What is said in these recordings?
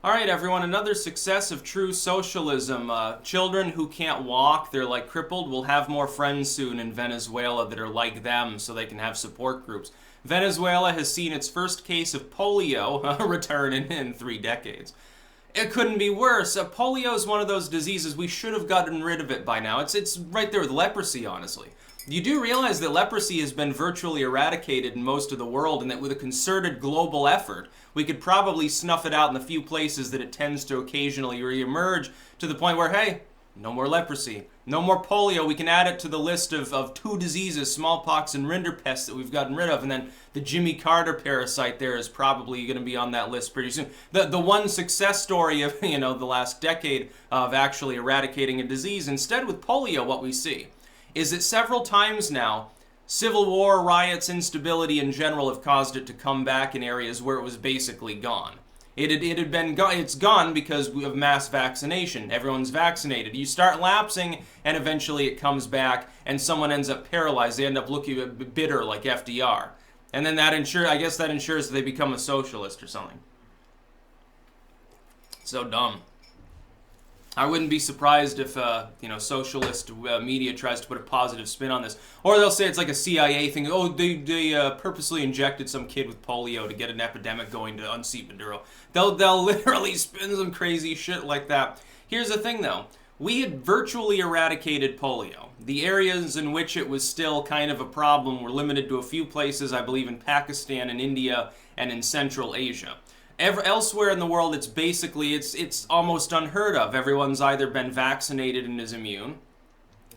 All right, everyone, another success of true socialism. Children who can't walk, they're like crippled, will have more friends soon in Venezuela that are like them so they can have support groups. Venezuela has seen its first case of polio return in 3 decades. It couldn't be worse. Polio is one of those diseases we should have gotten rid of it by now. It's right there with leprosy, honestly. You do realize that leprosy has been virtually eradicated in most of the world, and that with a concerted global effort, we could probably snuff it out in the few places that it tends to occasionally reemerge, to the point where, hey, no more leprosy, no more polio. We can add it to the list of two diseases, smallpox and rinderpest, that we've gotten rid of, and then the Jimmy Carter parasite there is probably going to be on that list pretty soon. The one success story of the last decade of actually eradicating a disease. Instead, with polio, what we see is that several times now, civil war, riots, instability in general have caused it to come back in areas where it was basically gone. It's gone because of mass vaccination. Everyone's vaccinated. You start lapsing, and eventually it comes back, and someone ends up paralyzed. They end up looking bitter like FDR. And then that ensures that they become a socialist or something. So dumb. I wouldn't be surprised if, socialist media tries to put a positive spin on this. Or they'll say it's like a CIA thing. Oh, they purposely injected some kid with polio to get an epidemic going to unseat Maduro. They'll literally spin some crazy shit like that. Here's the thing, though. We had virtually eradicated polio. The areas in which it was still kind of a problem were limited to a few places, I believe, in Pakistan and India and in Central Asia. Elsewhere in the world, it's almost unheard of. Everyone's either been vaccinated and is immune,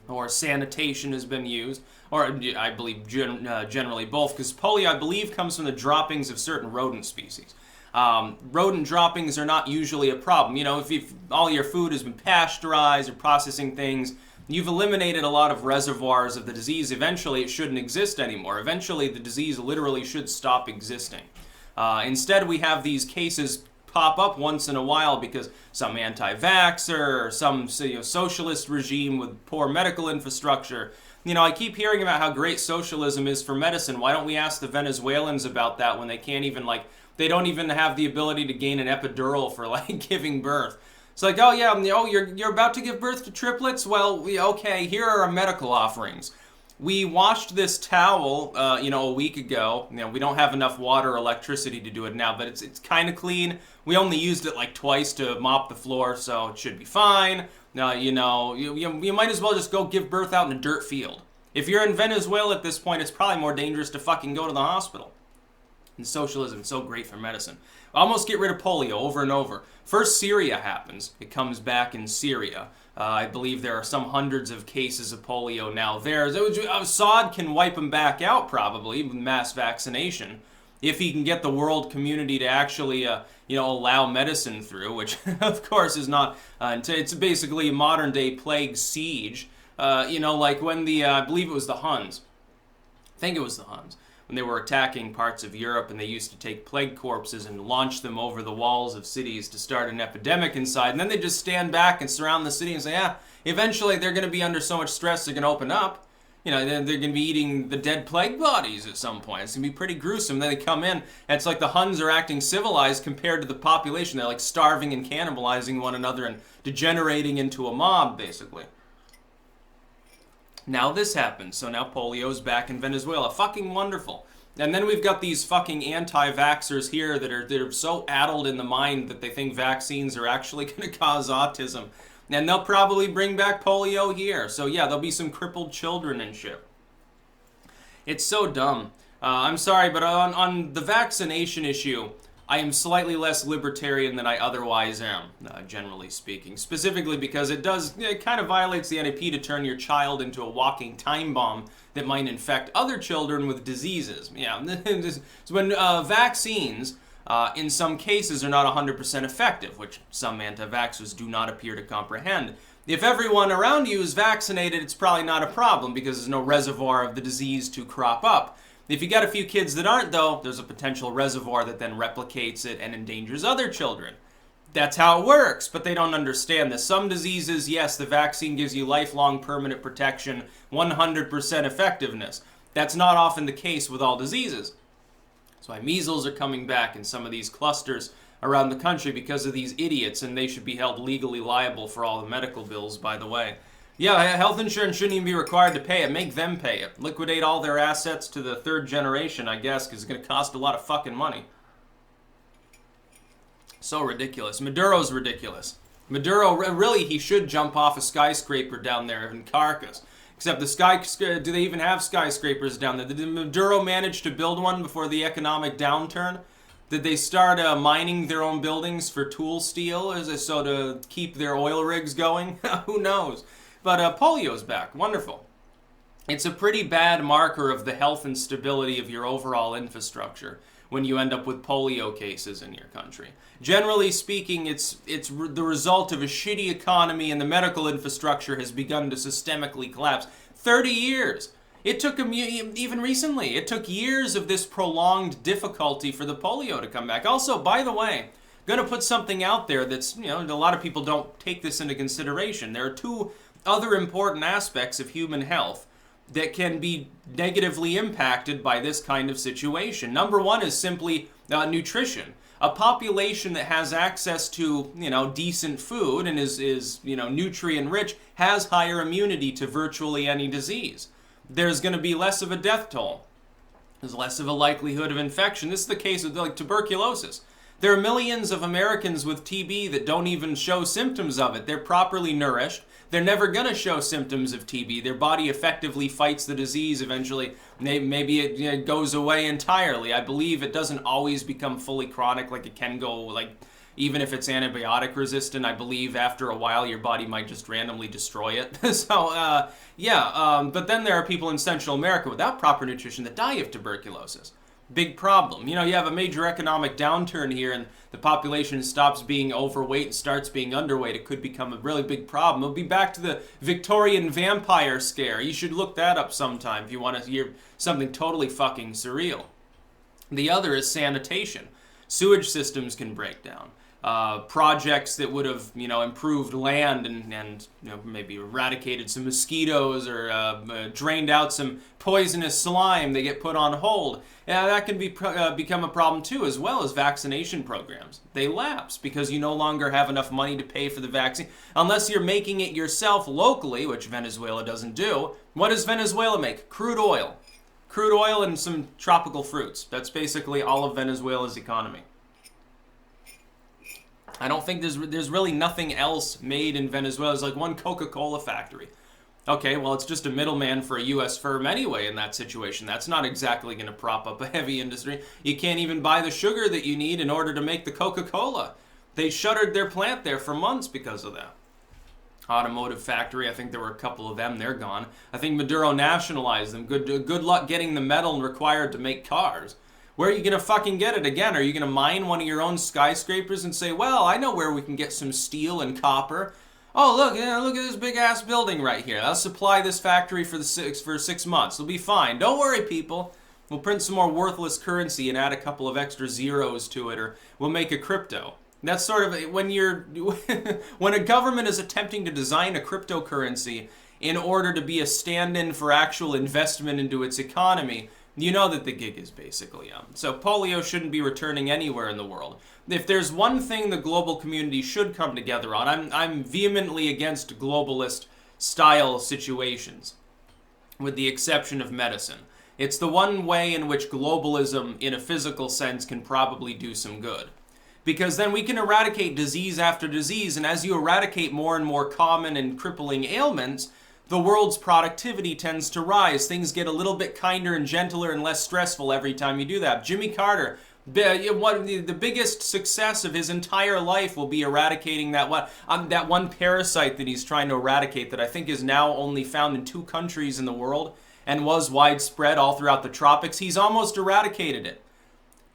or sanitation has been used, or I believe generally both, because polio, I believe, comes from the droppings of certain rodent species. Rodent droppings are not usually a problem. If all your food has been pasteurized or processing things, you've eliminated a lot of reservoirs of the disease. Eventually, it shouldn't exist anymore. Eventually, the disease literally should stop existing. Instead, we have these cases pop up once in a while because some anti-vaxxer or some socialist regime with poor medical infrastructure. I keep hearing about how great socialism is for medicine. Why don't we ask the Venezuelans about that when they can't even, they don't even have the ability to gain an epidural for, giving birth? It's like, oh yeah, you're about to give birth to triplets? Well, okay, here are our medical offerings. We washed this towel, a week ago. We don't have enough water or electricity to do it now, but it's kind of clean. We only used it twice to mop the floor, so it should be fine. You might as well just go give birth out in a dirt field. If you're in Venezuela at this point, it's probably more dangerous to fucking go to the hospital. And socialism is so great for medicine. Almost get rid of polio over and over. First Syria happens. It comes back in Syria. I believe there are some hundreds of cases of polio now there. Assad can wipe them back out probably with mass vaccination if he can get the world community to actually, allow medicine through, which of course is not. It's basically a modern day plague siege. Like when I believe it was the Huns. I think it was the Huns. When they were attacking parts of Europe, and they used to take plague corpses and launch them over the walls of cities to start an epidemic inside, and then they just stand back and surround the city and say, eventually they're going to be under so much stress they're going to open up. They're going to be eating the dead plague bodies at some point. It's going to be pretty gruesome. Then they come in, and it's like the Huns are acting civilized compared to the population. They're starving and cannibalizing one another and degenerating into a mob, basically. Now this happens, so now polio's back in Venezuela. Fucking wonderful. And then we've got these fucking anti-vaxxers here that are so addled in the mind that they think vaccines are actually going to cause autism. And they'll probably bring back polio here. So yeah, there'll be some crippled children and shit. It's so dumb. I'm sorry, but on the vaccination issue, I am slightly less libertarian than I otherwise am, generally speaking. Specifically because it kind of violates the NAP to turn your child into a walking time bomb that might infect other children with diseases. Yeah, so when vaccines, in some cases, are not 100% effective, which some anti-vaxxers do not appear to comprehend. If everyone around you is vaccinated, it's probably not a problem because there's no reservoir of the disease to crop up. If you got a few kids that aren't, though, there's a potential reservoir that then replicates it and endangers other children. That's how it works, but they don't understand that some diseases, yes, the vaccine gives you lifelong permanent protection, 100% effectiveness. That's not often the case with all diseases. That's why measles are coming back in some of these clusters around the country because of these idiots, and they should be held legally liable for all the medical bills, by the way. Yeah, health insurance shouldn't even be required to pay it. Make them pay it. Liquidate all their assets to the third generation, I guess, because it's going to cost a lot of fucking money. So ridiculous. Maduro's ridiculous. Maduro, really, he should jump off a skyscraper down there in Caracas. Except do they even have skyscrapers down there? Did Maduro manage to build one before the economic downturn? Did they start mining their own buildings for tool steel, so to keep their oil rigs going? Who knows? But polio's back. Wonderful. It's a pretty bad marker of the health and stability of your overall infrastructure when you end up with polio cases in your country. Generally speaking, it's the result of a shitty economy, and the medical infrastructure has begun to systemically collapse. 30 years! It took even recently, it took years of this prolonged difficulty for the polio to come back. Also, by the way, I'm going to put something out there that's, a lot of people don't take this into consideration. There are two other important aspects of human health that can be negatively impacted by this kind of situation. Number one is simply nutrition. A population that has access to, decent food and is nutrient rich has higher immunity to virtually any disease. There's going to be less of a death toll. There's less of a likelihood of infection. This is the case with tuberculosis. There are millions of Americans with TB that don't even show symptoms of it. They're properly nourished. They're never going to show symptoms of TB. Their body effectively fights the disease eventually. Maybe it goes away entirely. I believe it doesn't always become fully chronic, like it can go, even if it's antibiotic resistant, I believe after a while your body might just randomly destroy it. But then there are people in Central America without proper nutrition that die of tuberculosis. Big problem. You have a major economic downturn here and the population stops being overweight and starts being underweight. It could become a really big problem. It'll be back to the Victorian vampire scare. You should look that up sometime if you want to hear something totally fucking surreal. The other is sanitation. Sewage systems can break down. Projects that would have, improved land and maybe eradicated some mosquitoes or drained out some poisonous slime, they get put on hold. That can become a problem too, as well as vaccination programs. They lapse because you no longer have enough money to pay for the vaccine. Unless you're making it yourself locally, which Venezuela doesn't do. What does Venezuela make? Crude oil. Crude oil and some tropical fruits. That's basically all of Venezuela's economy. I don't think there's really nothing else made in Venezuela. There's like one Coca-Cola factory. Okay, well, it's just a middleman for a U.S. firm anyway in that situation. That's not exactly going to prop up a heavy industry. You can't even buy the sugar that you need in order to make the Coca-Cola. They shuttered their plant there for months because of that. Automotive factory, I think there were a couple of them. They're gone. I think Maduro nationalized them. Good luck getting the metal required to make cars. Where are you going to fucking get it again? Are you going to mine one of your own skyscrapers and say, well, I know where we can get some steel and copper. Oh, look at this big-ass building right here. I'll supply this factory for 6 months. It'll be fine. Don't worry, people. We'll print some more worthless currency and add a couple of extra zeros to it, or we'll make a crypto. That's sort of when when a government is attempting to design a cryptocurrency in order to be a stand-in for actual investment into its economy, you know that the gig is basically up. So polio shouldn't be returning anywhere in the world. If there's one thing the global community should come together on, I'm vehemently against globalist style situations, with the exception of medicine. It's the one way in which globalism, in a physical sense, can probably do some good. Because then we can eradicate disease after disease, and as you eradicate more and more common and crippling ailments, the world's productivity tends to rise. Things get a little bit kinder and gentler and less stressful every time you do that. Jimmy Carter, the biggest success of his entire life will be eradicating that one parasite that he's trying to eradicate that I think is now only found in 2 countries in the world and was widespread all throughout the tropics. He's almost eradicated it.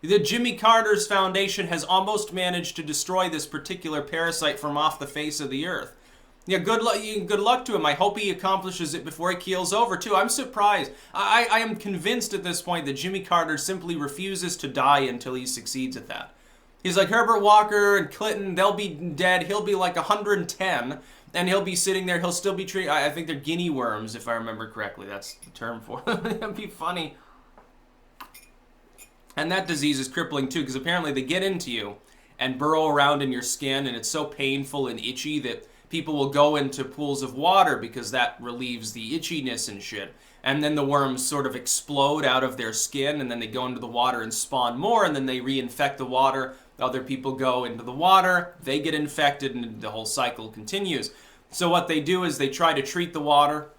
The Jimmy Carter's Foundation has almost managed to destroy this particular parasite from off the face of the earth. Yeah, good luck to him. I hope he accomplishes it before he keels over, too. I'm surprised. I am convinced at this point that Jimmy Carter simply refuses to die until he succeeds at that. He's like Herbert Walker and Clinton. They'll be dead. He'll be like 110, and he'll be sitting there. He'll still be treated. I think they're guinea worms, if I remember correctly. That's the term for it. That'd be funny. And that disease is crippling too, because apparently they get into you and burrow around in your skin, and it's so painful and itchy that people will go into pools of water because that relieves the itchiness and shit. And then the worms sort of explode out of their skin, and then they go into the water and spawn more, and then they reinfect the water. Other people go into the water, they get infected, and the whole cycle continues. So what they do is they try to treat the water.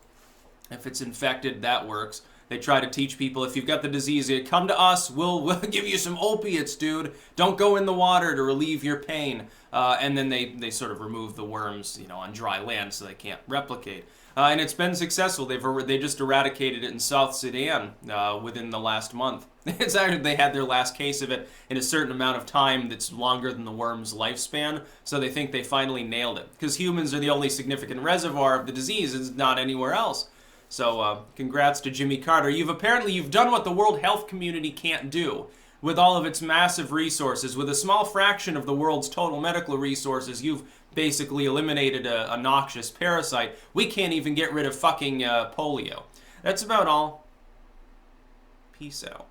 If it's infected, that works. They try to teach people, if you've got the disease, come to us, we'll give you some opiates, dude. Don't go in the water to relieve your pain. And then they sort of remove the worms, on dry land so they can't replicate. And it's been successful. They just eradicated it in South Sudan within the last month. It's actually, they had their last case of it in a certain amount of time that's longer than the worm's lifespan. So they think they finally nailed it. Because humans are the only significant reservoir of the disease. It's not anywhere else. So congrats to Jimmy Carter. You've done what the World Health Community can't do. With all of its massive resources, with a small fraction of the world's total medical resources, you've basically eliminated a noxious parasite. We can't even get rid of fucking polio. That's about all. Peace out.